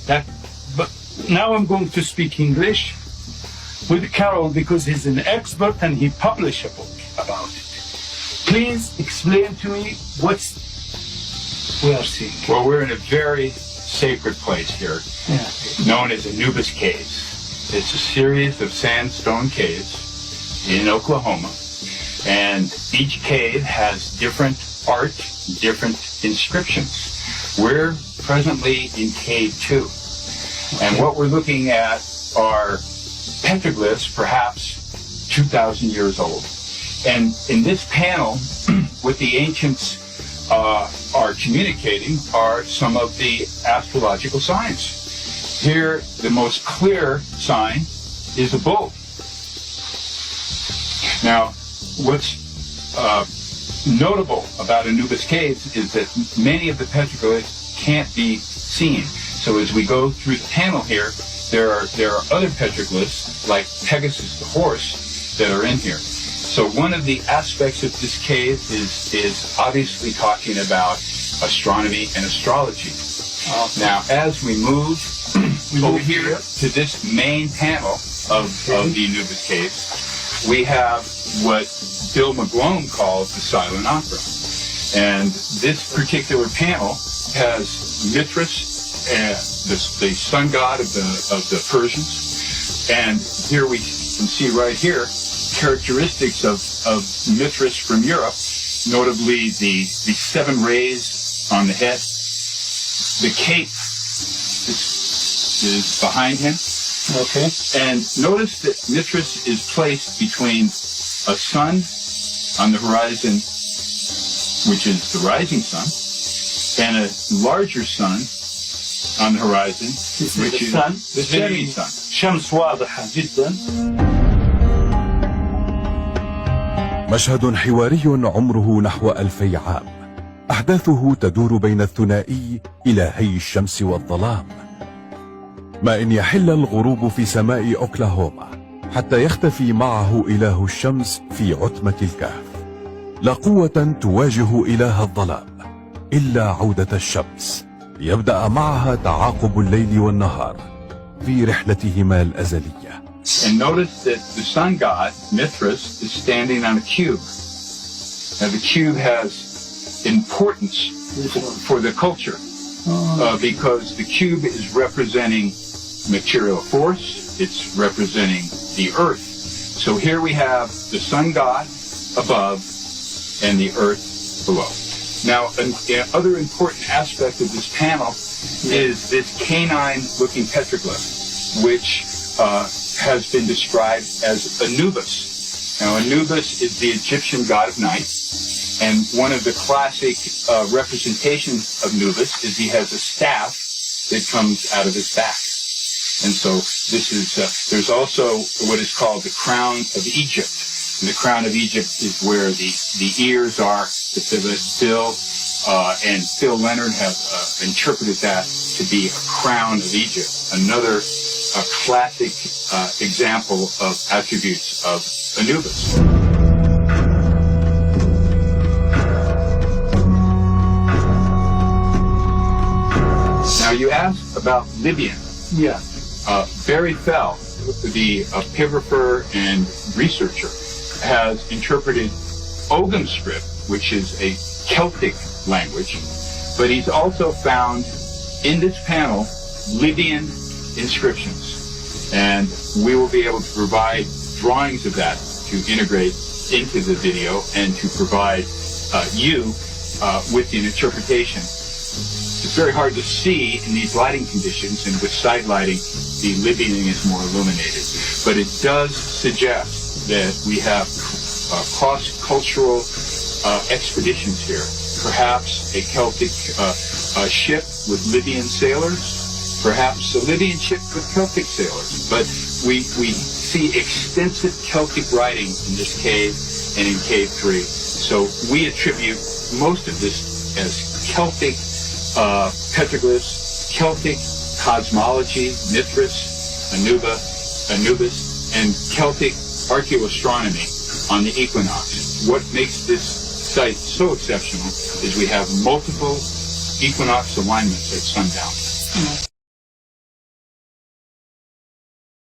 But now I'm going to speak English with Carol because he's an expert and he published a book about it. Please explain to me what we are seeing. Well, we're in a very sacred place here, known as Anubis Caves. It's a series of sandstone caves in Oklahoma, and each cave has different art, different inscriptions. We're presently in Cave 2, and what we're looking at are petroglyphs, perhaps 2,000 years old. And in this panel, what the ancients are communicating are some of the astrological signs. Here, the most clear sign is a bull. Now, what's notable about Anubis Caves is that many of the petroglyphs can't be seen. So as we go through the panel here, there are other petroglyphs, like Pegasus the horse, that are in here. So one of the aspects of this cave is obviously talking about astronomy and astrology. Now, as we move over here to this main panel of the Anubis Caves, we have what Bill McGlone calls the silent opera. And this particular panel has Mithras, the sun god of the Persians. And here we can see right here characteristics of Mithras from Europe, notably the 7 rays on the head. The cape is behind him. Okay. And notice that Mithras is placed between a sun on the horizon, which is the rising sun, and a larger sun on the horizon, which is the setting sun. شمس واضحة جدا. مشهد حواري عمره نحو 2000 عام، أحداثه تدور بين الثنائي إلهي الشمس والظلام. ما إن يحل الغروب في سماء أوكلاهوما حتى يختفي معه إله الشمس في عتمة الكهف. لا قوة تواجه إله الظلام إلا عودة الشمس، ليبدأ معها تعاقب الليل والنهار في رحلتهما الأزلية. And notice that the sun god, Mithras, is standing on a cube. Now the cube has importance for the culture because the cube is representing material force, it's representing the earth. So here we have the sun god above and the earth below. Now, another important aspect of this panel is this canine-looking petroglyph, which has been described as Anubis. Now, Anubis is the Egyptian god of night, and one of the classic representations of Anubis is he has a staff that comes out of his back. And so this is, there's also what is called the crown of Egypt. And the crown of Egypt is where the ears are, that Bill and Phil Leonard have interpreted that to be a crown of Egypt, another classic example of attributes of Anubis. Now you asked about Libyan. Yeah. Barry Fell, the epigrapher and researcher, has interpreted Ogham script, which is a Celtic language, but he's also found in this panel Libyan inscriptions. And we will be able to provide drawings of that to integrate into the video and to provide you with an interpretation. It's very hard to see in these lighting conditions, and with side lighting, the Libyan is more illuminated. But it does suggest that we have cross-cultural expeditions here. Perhaps a Celtic ship with Libyan sailors, perhaps a Libyan ship with Celtic sailors. But we see extensive Celtic writing in this cave and in Cave 3. So we attribute most of this as Celtic petroglyphs, Celtic cosmology, Mithras, Anubis, and Celtic archaeoastronomy on the equinox. What makes this site so exceptional is we have multiple equinox alignments at sundown.